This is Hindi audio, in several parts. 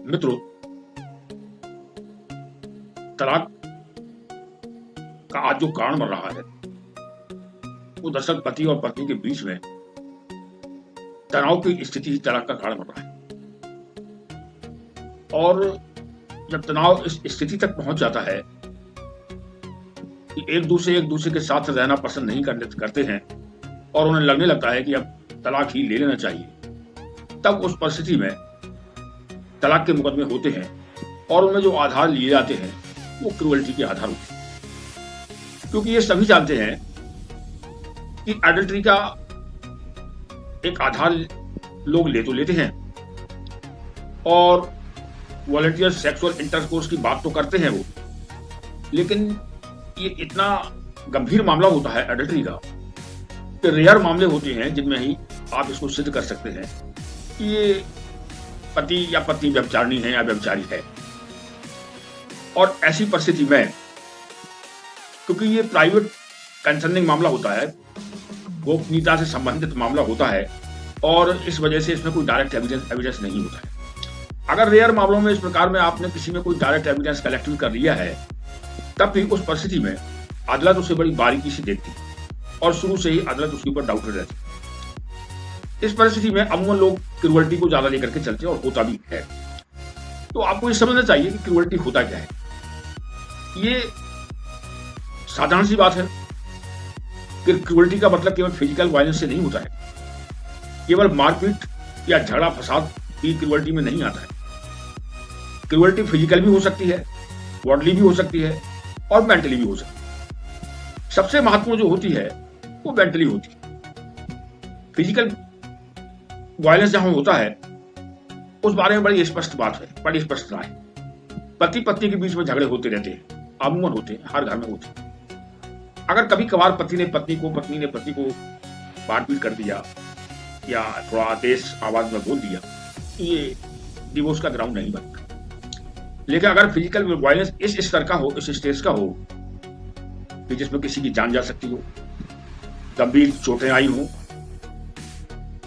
मित्रों, तलाक का आज जो कारण बन रहा है वो दरअसल पति और पत्नी के बीच में तनाव की स्थिति ही तलाक का कारण बन रहा है। और जब तनाव इस स्थिति तक पहुंच जाता है कि एक दूसरे के साथ रहना पसंद नहीं करते हैं और उन्हें लगने लगता है कि अब तलाक ही ले लेना चाहिए, तब उस परिस्थिति में तलाक के मुकदमे होते हैं और उनमें जो आधार लिए जाते हैं वो क्रूअल्टी के आधार होते हैं। क्योंकि ये सभी जानते हैं कि एडल्ट्री का एक आधार लोग ले तो लेते हैं और वॉलंटियर सेक्सुअल इंटरकोर्स की बात तो करते हैं वो, लेकिन ये इतना गंभीर मामला होता है एडल्ट्री का कि रेयर मामले होते हैं जिनमें ही आप इसको सिद्ध कर सकते हैं कि ये पति या पत्नी व्यभिचारिणी है या व्यभिचारी है। और ऐसी परिस्थिति में क्योंकि ये प्राइवेट कंसर्निंग मामला होता है, गोपनीयता से संबंधित मामला होता है और इस वजह से इसमें कोई डायरेक्ट एविडेंस नहीं होता है। अगर रेयर मामलों में इस प्रकार में आपने किसी में कोई डायरेक्ट एविडेंस कलेक्ट कर लिया है, तब भी उस परिस्थिति में अदालत उसे बड़ी बारीकी से देखती है और शुरू से ही अदालत उसके ऊपर डाउटेड रहती है। इस परिस्थिति में अमूमन लोग क्रूअल्टी को ज्यादा लेकर के चलते हैं और होता भी है। तो आपको ये समझना चाहिए कि क्रूअल्टी होता क्या है। ये साधारण सी बात है कि क्रूअल्टी का मतलब केवल फिजिकल वायलेंस से नहीं होता है। केवल मारपीट या झगड़ा फसाद ही क्रूअल्टी में नहीं आता है। क्रूअल्टी फिजिकल भी हो सकती है, बॉडली भी हो सकती है और मेंटली भी हो सकती है। सबसे महत्वपूर्ण जो होती है वो मेंटली होती है। फिजिकल वायलेंस जहां होता है उस बारे में बड़ी स्पष्ट बात है, बड़ी स्पष्टता है। पति पत्नी के बीच में झगड़े होते रहते हैं, अमूमन होते हैं, हर घर में होते हैं। अगर कभी कभार पत्नी ने पत्नी को मारपीट कर दिया या थोड़ा तेज आवाज में बोल दिया तो ये डिवोर्स का ग्राउंड नहीं बनता। लेकिन अगर फिजिकल वायलेंस इस स्तर का हो, इस स्टेज का हो कि जिसमें किसी की जान जा सकती हो, गंभीर चोटें आई हो,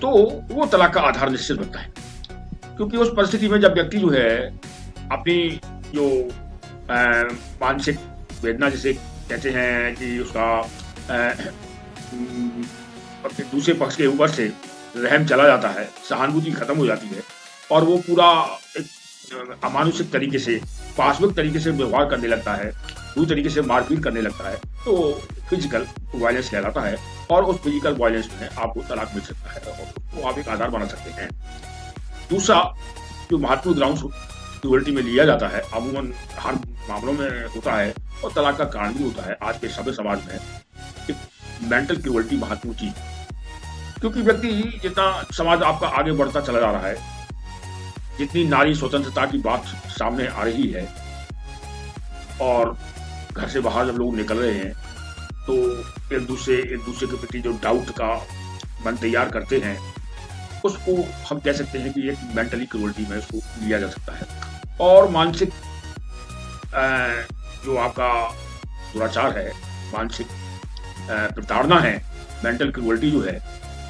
तो वो तलाक का आधार निश्चित बनता है। क्योंकि उस परिस्थिति में जब व्यक्ति जो है अपनी जो मानसिक वेदना जिसे कहते हैं कि उसका अपने दूसरे पक्ष के ऊपर से रहम चला जाता है, सहानुभूति खत्म हो जाती है और वो पूरा एक अमानुषिक तरीके से, पाशविक तरीके से व्यवहार करने लगता है, पूरी तरीके से मारपीट करने लगता है, तो फिजिकल वायलेंस कहलाता है। और उस फिजिकल वायलेंस में आपको तलाक मिल सकता है और वो आप एक आधार बना सकते हैं। दूसरा जो महत्वपूर्ण ग्राउंड क्रूअल्टी में लिया जाता है, अमूमन हर मामलों में होता है और तलाक का कारण भी होता है आज के सभ्य समाज में, कि मेंटल क्रूअल्टी महत्वपूर्ण चीज। क्योंकि व्यक्ति जितना समाज आपका आगे बढ़ता चला जा रहा है, जितनी नारी स्वतंत्रता की बात सामने आ रही है और घर से बाहर जब लोग निकल रहे हैं तो एक दूसरे के प्रति जो डाउट का मन तैयार करते हैं, उसको हम कह सकते हैं कि एक मेंटली क्रूअल्टी में उसको लिया जा सकता है। और मानसिक जो आपका दुराचार है, मानसिक प्रताड़ना है, मेंटल क्रूअल्टी जो है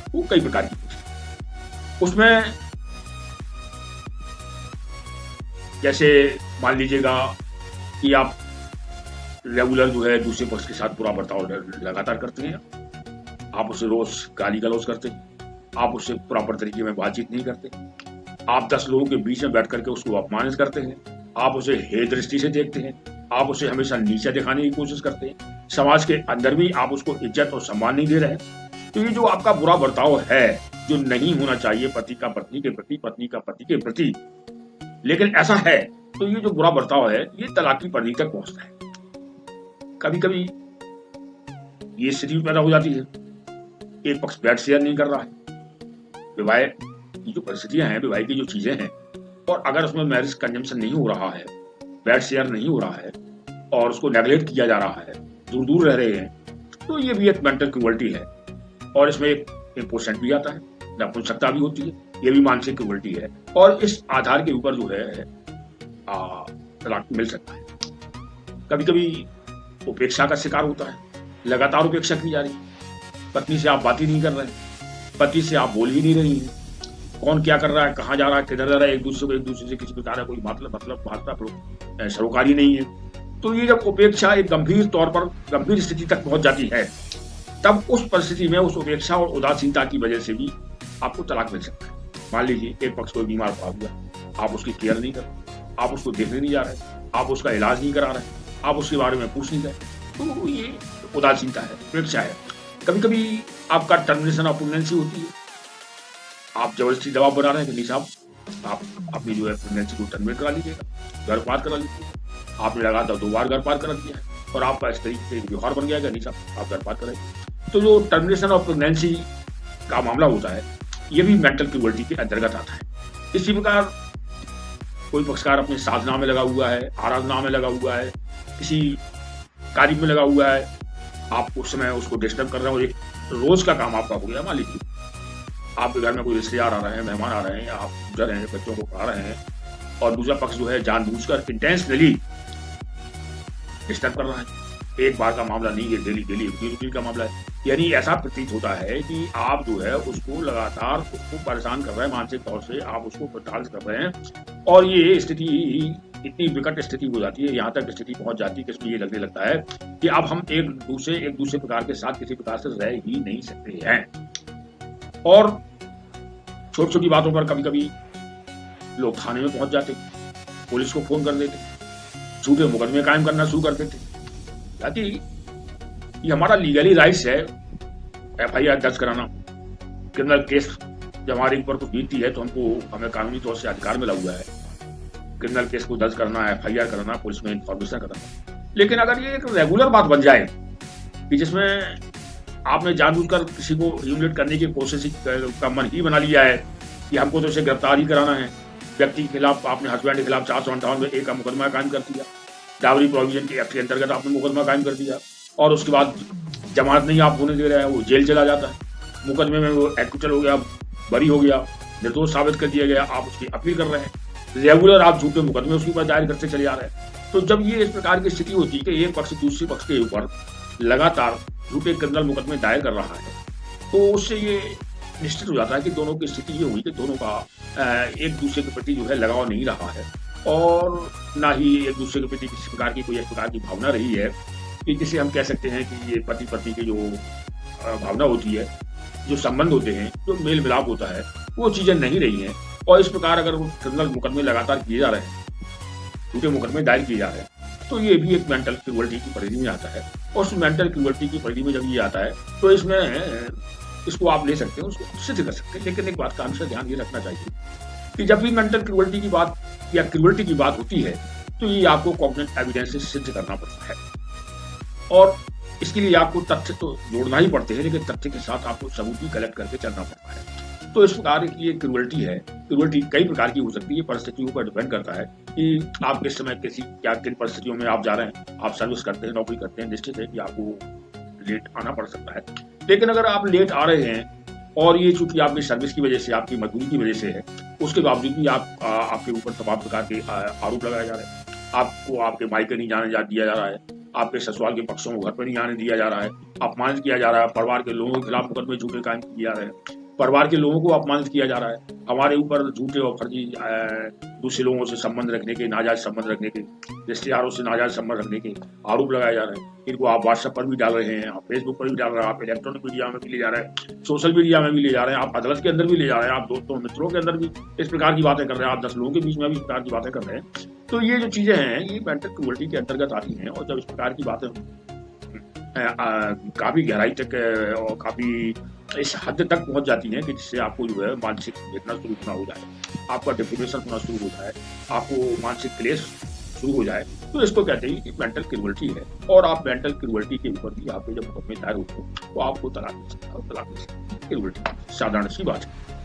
वो कई प्रकार की होती है। उसमें जैसे मान लीजिएगा कि आप रेगुलर जो है दूसरे पक्ष के साथ बुरा बर्ताव लगातार करते हैं, आप उसे रोज गाली गलौज करते हैं, आप उससे प्रॉपर तरीके में बातचीत नहीं करते, आप 10 लोगों के बीच में बैठ करके उसको अपमानित करते हैं, आप उसे हे दृष्टि से देखते हैं, आप उसे हमेशा नीचा दिखाने की कोशिश करते हैं, समाज के अंदर भी आप उसको इज्जत और सम्मान नहीं दे रहे हैं। तो ये जो आपका बुरा बर्ताव है, जो नहीं होना चाहिए पति का पत्नी के प्रति, पत्नी का पति के प्रति, लेकिन ऐसा है, तो ये जो बुरा बर्ताव है ये तलाक की परिधि तक पहुंचता है। कभी कभी ये स्थिति पैदा हो जाती है, एक पक्ष बेड शेयर नहीं कर रहा है, विवाह की जो परिस्थितियां हैं, विवाह की जो चीजें हैं, और अगर उसमें मैरिज कंजम्पशन नहीं हो रहा है, बेड शेयर नहीं हो रहा है और उसको नेगलेक्ट किया जा रहा है, दूर दूर रह रहे हैं, तो ये भी एक मेंटल क्रूअल्टी है। और इसमें एक इम्पोर्टेंट भी आता है, नपुंसकता भी होती है, ये भी मानसिक क्रूअल्टी है। और इस आधार के ऊपर जो है तलाक मिल सकता है। कभी कभी उपेक्षा का शिकार होता है, लगातार उपेक्षा की जा रही है, पत्नी से आप बात ही नहीं कर रहे हैं, पति से आप बोल ही नहीं रही हैं, कौन क्या कर रहा है, कहाँ जा रहा है, किधर जा रहा है, एक दूसरे से किसी प्रकार का कोई मतलब सरोकारी नहीं है। तो ये जब उपेक्षा एक गंभीर तौर पर गंभीर स्थिति तक पहुंच जाती है, तब उस परिस्थिति में उस उपेक्षा और उदासीनता की वजह से भी आपको तलाक मिल सकता है। मान लीजिए एक पक्ष कोई बीमार पड़ा हुआ, आप उसकी केयर नहीं कर रहे, आप उसको देखने नहीं जा रहे, आप उसका इलाज नहीं करा रहे, आप उसके बारे में पूछ नहीं रहे, तो ये उदासीनता है, उपेक्षा है। कभी कभी आपका टर्मिनेशन ऑफ प्रेगनेंसी होती है, आप जबरदस्ती दबाव बना रहे हैं कि नहीं साहब आप अपनी जो है प्रेगनेंसी को टर्मिनेट करा लीजिएगा, गर्भपात करा लीजिएगा। आपने लगातार 2 बार गर्भपात करा दिया है और आपका इस तरीके से व्यवहार बन गया कि नहीं साहब आप गर्भपात कराइए। तो जो टर्मिनेशन ऑफ प्रेगनेंसी का मामला होता है, ये भी मेंटल क्रूअल्टी के अंतर्गत आता है। इसी प्रकार कोई पक्षकार अपने साधना में लगा हुआ है, आराधना में लगा हुआ है, किसी कार्य में लगा हुआ है, आप उस समय उसको डिस्टर्ब कर रहे हो, एक रोज का काम आपका हो गया। मान लीजिए आपके घर में कोई रिश्तेदार आ रहे हैं, मेहमान आ रहे हैं, आप गुजर रहे हैं, बच्चों को पढ़ा रहे हैं, और दूसरा पक्ष जो है जानबूझकर इंटेंशनली डिस्टर्ब कर रहा है। एक बार का मामला नहीं है, डेली डेली रूटीन का मामला है। यानी ऐसा प्रतीत होता है कि आप जो है उसको लगातार उसको परेशान कर रहे हैं, मानसिक तौर से आप उसको प्रताड़ित कर रहे हैं, और ये स्थिति इतनी विकट स्थिति हो जाती है, यहाँ तक स्थिति पहुंच जाती है कि इसमें ये लगने लगता है कि अब हम एक दूसरे प्रकार के साथ किसी प्रकार से रह ही नहीं सकते हैं। और छोटी छोटी बातों पर कभी कभी लोग थाने में पहुंच जाते, पुलिस को फोन कर देते, झूठे मुकदमे कायम करना शुरू कर देते। ताकि ये हमारा लीगली राइट्स है FIR दर्ज कराना, क्रिमिनल केस जब हमारे ऊपर कुछ बीतती है तो हमें कानूनी तौर से अधिकार मिला हुआ है क्रिमिनल केस को दर्ज करना, FIR करना, पुलिस में इंफॉर्मेशन करना। लेकिन अगर ये एक रेगुलर बात बन जाए कि जिसमें आपने जानबूझकर किसी को ह्यूमिलेट करने की कोशिश का मन ही बना लिया है कि हमको तो इसे गिरफ्तार ही कराना है, व्यक्ति के खिलाफ आपने हस्बैंड के खिलाफ 458 में एक का मुकदमा कायम कर दिया, डावरी प्रोविजन के एक्ट के अंतर्गत आपने मुकदमा कायम कर दिया, और उसके बाद जमानत नहीं आप होने दे रहे हैं, वो जेल चला जाता है, मुकदमे में वो एक्विटल हो गया, बरी हो गया, निर्दोष साबित कर दिया गया, आप उसकी अपील कर रहे हैं, रेगुलर आप झूठे मुकदमे उसके ऊपर दायर करते चले जा रहे हैं। तो जब ये इस प्रकार की स्थिति होती है कि एक पक्ष दूसरे पक्ष के ऊपर लगातार झूठे क्रिमिनल मुकदमे दायर कर रहा है, तो उससे ये निश्चित हो जाता है कि दोनों की स्थिति ये हुई कि दोनों का एक दूसरे के प्रति जो है लगाव नहीं रहा है, और ना ही एक दूसरे के प्रति किसी प्रकार की कोई एक प्रकार की भावना रही है कि जिसे हम कह सकते हैं कि ये पति पत्नी की जो भावना होती है, जो संबंध होते हैं, जो मेल मिलाप होता है, वो चीजें नहीं रही हैं। और इस प्रकार अगर क्रिमिनल मुकदमे लगातार किए जा रहे हैं, झूठे मुकदमे दायर किए जा रहे हैं, तो ये भी एक मेंटल क्रूअल्टी की परिधि में आता है। और उस मेंटल क्रूअल्टी की परिधि में जब ये आता है तो इसमें इसको आप ले सकते हैं, उसको सिद्ध कर सकते हैं। लेकिन एक बात का हमेशा ध्यान ये रखना चाहिए कि जब भी मेंटल क्रूअल्टी की बात या क्रूअल्टी की बात होती है तो ये आपको कॉग्निटिव एविडेंस से सिद्ध करना पड़ता है, और इसके लिए आपको तथ्य तो जोड़ना ही पड़ते हैं, लेकिन तथ्य के साथ आपको सबूत भी कलेक्ट करके चलना पड़ता है। तो इस प्रकार की ये क्रूअल्टी है। क्रूअल्टी कई प्रकार की हो सकती है, परिस्थितियों पर डिपेंड करता है कि आप किस समय किन परिस्थितियों में आप जा रहे हैं। आप सर्विस करते हैं, नौकरी करते हैं, निश्चित है कि आपको लेट आना पड़ सकता है। लेकिन अगर आप लेट आ रहे हैं और ये चूंकि आपकी सर्विस की वजह से, आपकी मजबूरी की वजह से है, उसके बावजूद भी आपके ऊपर तमाम प्रकार के आरोप लगाए जा रहे हैं। आपको आपके मायके नहीं जाने दिया जा रहा है, आपके ससुराल के पक्षों को घर पर नहीं आने दिया जा रहा है, अपमानित किया जा रहा है, परिवार के लोगों के खिलाफ मुकदमे झूठे कायम किए जा रहे हैं, परिवार के लोगों को अपमानित किया जा रहा है, हमारे ऊपर झूठे और फर्जी दूसरे लोगों से संबंध रखने के, नाजायज संबंध रखने के, रिश्तेदारों से नाजायज संबंध रखने के आरोप लगाए जा रहे हैं। इनको आप व्हाट्सएप पर भी डाल रहे हैं, आप फेसबुक पर भी डाल रहे हैं, आप इलेक्ट्रॉनिक मीडिया में भी ले जा रहे हैं, सोशल मीडिया में भी ले जा रहे हैं, आप अदालत के अंदर भी ले जा रहे हैं, आप दोस्तों मित्रों के अंदर भी इस प्रकार की बातें कर रहे हैं, आप 10 लोगों के बीच में भी इस प्रकार की बातें कर रहे हैं। तो ये जो चीजें हैं ये मेंटल क्रूअल्टी के अंतर्गत आती हैं। और जब इस प्रकार की बातें काफी गहराई तक और काफी इस हद तक पहुंच जाती हैं कि जिससे आपको जो है मानसिक वेदना शुरू होना हो जाए, आपका डिप्रेशन होना शुरू हो जाए, आपको मानसिक क्लेश शुरू हो जाए, तो इसको कहते हैं कि मेंटल क्रूअल्टी है। और आप मेंटल क्रूअल्टी के ऊपर भी आपके जब मुकदमे दायर होते हैं तो आपको तलाक मिल सकता है, तलाक मिल सकता है। क्रूअल्टी साधारण सी बात है।